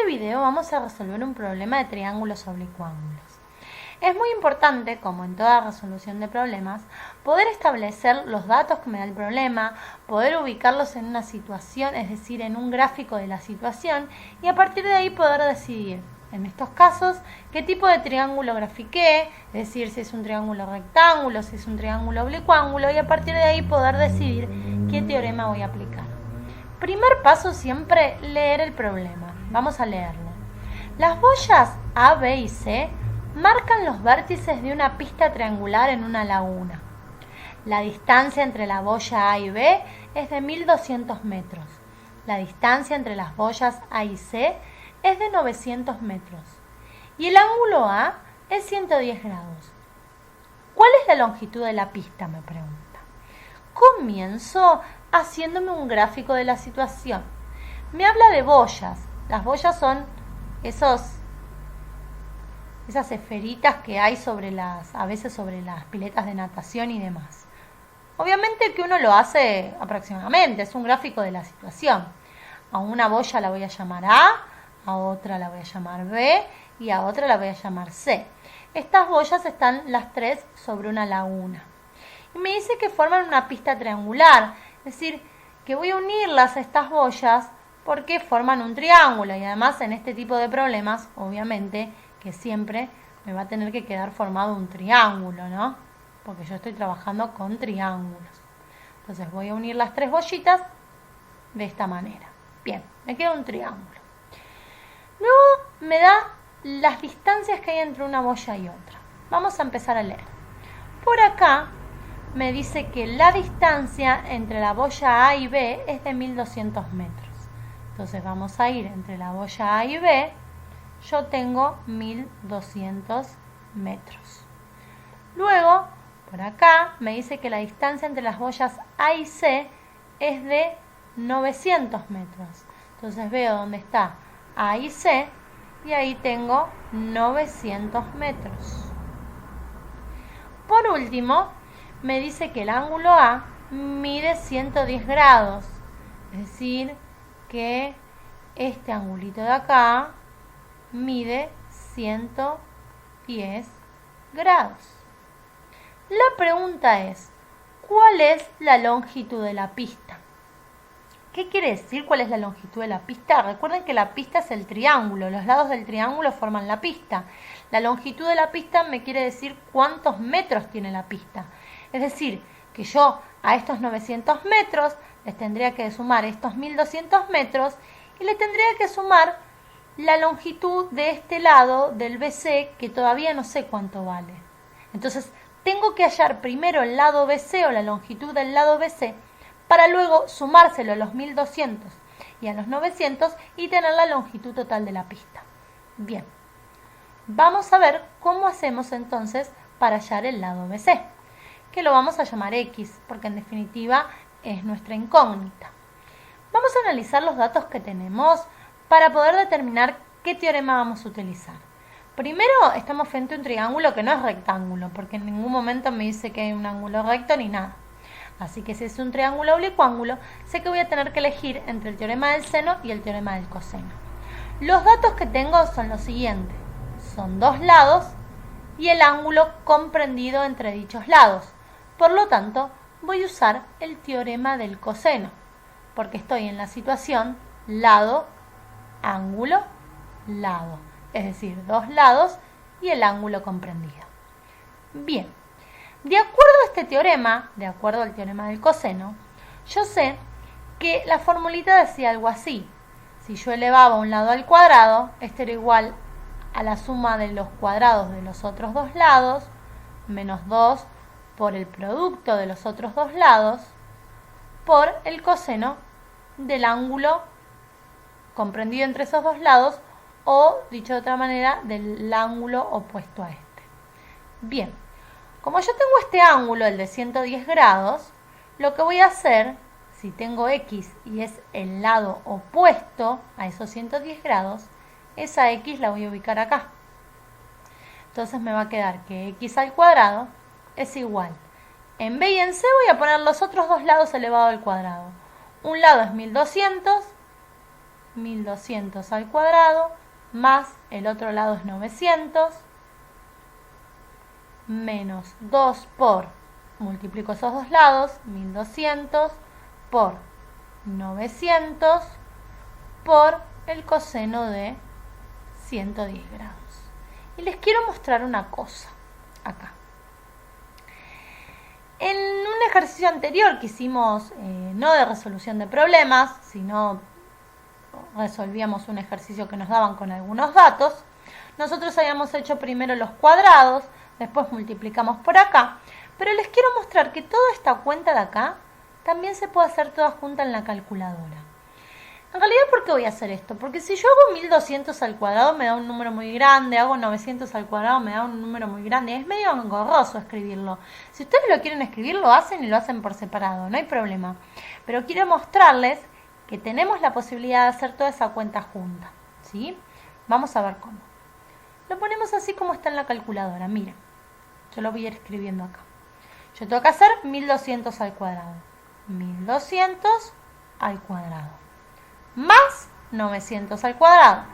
este video vamos a resolver un problema de triángulos oblicuángulos. Es muy importante, como en toda resolución de problemas, poder establecer los datos que me da el problema, poder ubicarlos en una situación, es decir, en un gráfico de la situación, y a partir de ahí poder decidir, en estos casos, qué tipo de triángulo grafiqué, es decir, si es un triángulo rectángulo, si es un triángulo oblicuángulo, y a partir de ahí poder decidir qué teorema voy a aplicar. Primer paso siempre, leer el problema. Vamos a leerlo. Las boyas A, B y C marcan los vértices de una pista triangular en una laguna. La distancia entre la boya A y B es de 1200 metros. La distancia entre las boyas A y C es de 900 metros. Y el ángulo A es 110 grados. ¿Cuál es la longitud de la pista?, me pregunta. Comienzo haciéndome un gráfico de la situación. Me habla de boyas. Las boyas son esas esferitas que hay a veces sobre las piletas de natación y demás. Obviamente que uno lo hace aproximadamente, es un gráfico de la situación. A una boya la voy a llamar A otra la voy a llamar B y a otra la voy a llamar C. Estas boyas están las tres sobre una laguna. Y me dice que forman una pista triangular, es decir, que voy a unirlas a estas boyas porque forman un triángulo, y además en este tipo de problemas, obviamente, que siempre me va a tener que quedar formado un triángulo, ¿no? Porque yo estoy trabajando con triángulos. Entonces voy a unir las tres boyitas de esta manera. Bien, me queda un triángulo. Luego me da las distancias que hay entre una boya y otra. Vamos a empezar a leer. Por acá me dice que la distancia entre la boya A y B es de 1200 metros. Entonces vamos a ir entre la boya A y B. Yo tengo 1200 metros. Luego, por acá me dice que la distancia entre las boyas A y C es de 900 metros. Entonces veo dónde está A y C y ahí tengo 900 metros. Por último, me dice que el ángulo A mide 110 grados. Es decir, que este angulito de acá mide 110 grados. La pregunta es, ¿cuál es la longitud de la pista? ¿Qué quiere decir cuál es la longitud de la pista? Recuerden que la pista es el triángulo, los lados del triángulo forman la pista. La longitud de la pista me quiere decir cuántos metros tiene la pista. Es decir, que yo a estos 900 metros les tendría que sumar estos 1200 metros y le tendría que sumar la longitud de este lado del BC, que todavía no sé cuánto vale. Entonces, tengo que hallar primero el lado BC o la longitud del lado BC para luego sumárselo a los 1200 y a los 900 y tener la longitud total de la pista. Bien, vamos a ver cómo hacemos entonces para hallar el lado BC, que lo vamos a llamar X, porque en definitiva es nuestra incógnita. Vamos a analizar los datos que tenemos para poder determinar qué teorema vamos a utilizar. Primero, estamos frente a un triángulo que no es rectángulo, porque en ningún momento me dice que hay un ángulo recto ni nada. Así que si es un triángulo oblicuángulo, sé que voy a tener que elegir entre el teorema del seno y el teorema del coseno. Los datos que tengo son los siguientes. Son dos lados y el ángulo comprendido entre dichos lados. Por lo tanto, voy a usar el teorema del coseno, porque estoy en la situación lado, ángulo, lado. Es decir, dos lados y el ángulo comprendido. Bien, de acuerdo a este teorema, de acuerdo al teorema del coseno, yo sé que la formulita decía algo así. Si yo elevaba un lado al cuadrado, este era igual a la suma de los cuadrados de los otros dos lados, menos 2 por el producto de los otros dos lados, por el coseno del ángulo comprendido entre esos dos lados, o, dicho de otra manera, del ángulo opuesto a este. Bien, como yo tengo este ángulo, el de 110 grados, lo que voy a hacer, si tengo X y es el lado opuesto a esos 110 grados, esa X la voy a ubicar acá. Entonces me va a quedar que X al cuadrado es igual. En B y en C voy a poner los otros dos lados elevado al cuadrado. Un lado es 1200 1200 al cuadrado, más el otro lado es 900, menos 2 por, multiplico esos dos lados, 1200 por 900 por el coseno de 110 grados. Y les quiero mostrar una cosa acá. En un ejercicio anterior que hicimos, no de resolución de problemas, sino resolvíamos un ejercicio que nos daban con algunos datos, nosotros habíamos hecho primero los cuadrados, después multiplicamos por acá, pero les quiero mostrar que toda esta cuenta de acá también se puede hacer toda junta en la calculadora. En realidad, ¿por qué voy a hacer esto? Porque si yo hago 1200 al cuadrado me da un número muy grande, hago 900 al cuadrado me da un número muy grande, es medio engorroso escribirlo. Si ustedes lo quieren escribir, lo hacen y lo hacen por separado, no hay problema. Pero quiero mostrarles que tenemos la posibilidad de hacer toda esa cuenta junta, ¿sí? Vamos a ver cómo. Lo ponemos así como está en la calculadora, miren. Yo lo voy a ir escribiendo acá. Yo tengo que hacer 1200 al cuadrado. 1200 al cuadrado. Más 900 al cuadrado.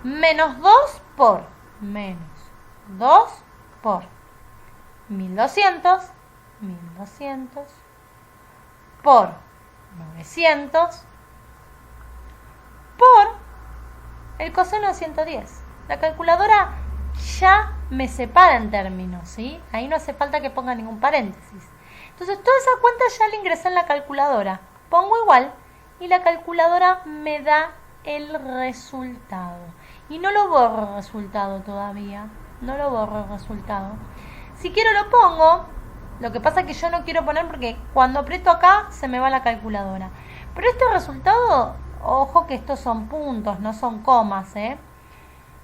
Menos 2 por. Menos 2 por. 1200. 1200. Por 900. Por el coseno de 110. La calculadora ya me separa en términos, ¿sí? Ahí no hace falta que ponga ningún paréntesis. Entonces toda esa cuenta ya la ingresé en la calculadora. Pongo igual y la calculadora me da el resultado. Y no lo borro el resultado todavía. No lo borro el resultado. Si quiero lo pongo. Lo que pasa es que yo no quiero poner porque cuando aprieto acá se me va la calculadora. Pero este resultado, ojo que estos son puntos, no son comas, ¿eh?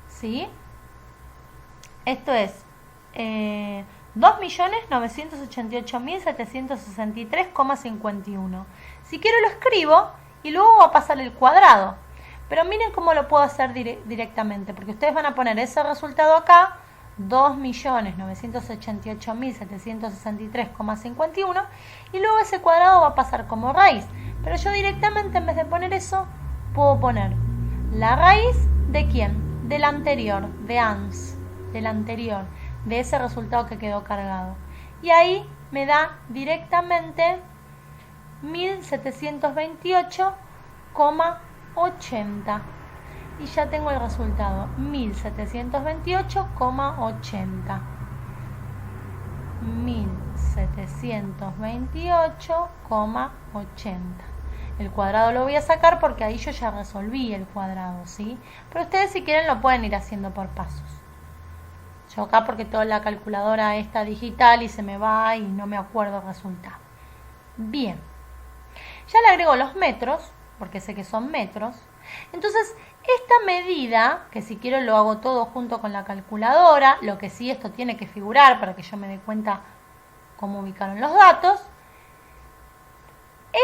¿Sí? Esto es 2.988.763,51. Si quiero lo escribo y luego va a pasar el cuadrado. Pero miren cómo lo puedo hacer directamente, porque ustedes van a poner ese resultado acá, 2.988.763,51, y luego ese cuadrado va a pasar como raíz. Pero yo directamente, en vez de poner eso, puedo poner la raíz de ¿quién? Del anterior, de ANS, del anterior, de ese resultado que quedó cargado. Y ahí me da directamente 1728,80. Y ya tengo el resultado, 1728,80. 1728,80. El cuadrado lo voy a sacar porque ahí yo ya resolví el cuadrado, ¿sí? Pero ustedes si quieren lo pueden ir haciendo por pasos. Yo acá porque toda la calculadora está digital y se me va y no me acuerdo el resultado. Bien. Ya le agrego los metros, porque sé que son metros. Entonces, esta medida, que si quiero lo hago todo junto con la calculadora, lo que sí esto tiene que figurar para que yo me dé cuenta cómo ubicaron los datos.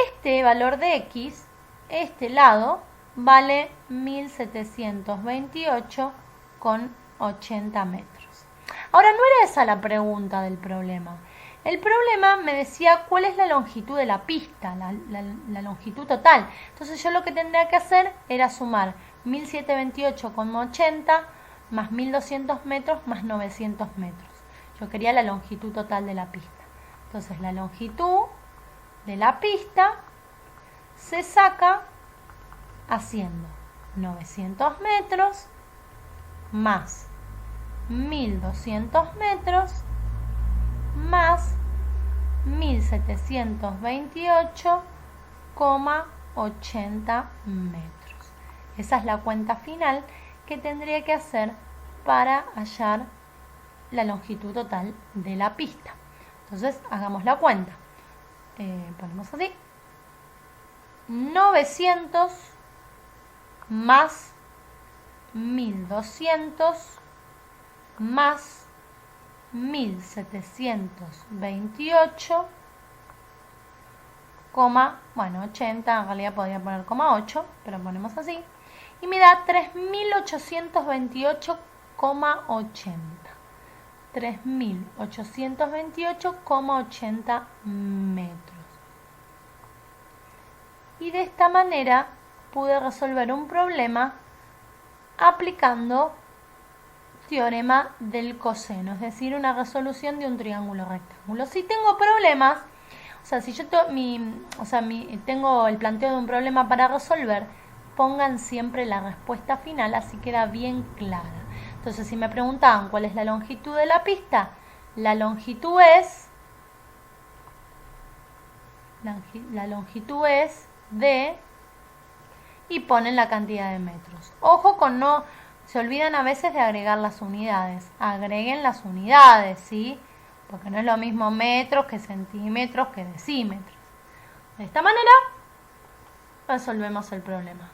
Este valor de X, este lado, vale 1728,80 metros. Ahora, no era esa la pregunta del problema. El problema me decía cuál es la longitud de la pista, la longitud total. Entonces yo lo que tendría que hacer era sumar 1728,80 más 1200 metros más 900 metros. Yo quería la longitud total de la pista. Entonces la longitud de la pista se saca haciendo 900 metros más 1200 metros más 1728,80 metros. Esa es la cuenta final que tendría que hacer para hallar la longitud total de la pista. Entonces, hagamos la cuenta. Ponemos así. 900 más 1200 más 1728,80, en realidad podría poner 8, pero ponemos así, y me da 3828,80. 3828,80 metros. Y de esta manera pude resolver un problema aplicando teorema del coseno, es decir, una resolución de un triángulo rectángulo. Si tengo problemas, o sea, si yo tengo el planteo de un problema para resolver, pongan siempre la respuesta final, así queda bien clara. Entonces, si me preguntaban cuál es la longitud de la pista, la longitud es d, y ponen la cantidad de metros. Ojo con no, se olvidan a veces de agregar las unidades. Agreguen las unidades, ¿sí? Porque no es lo mismo metros que centímetros que decímetros. De esta manera resolvemos el problema.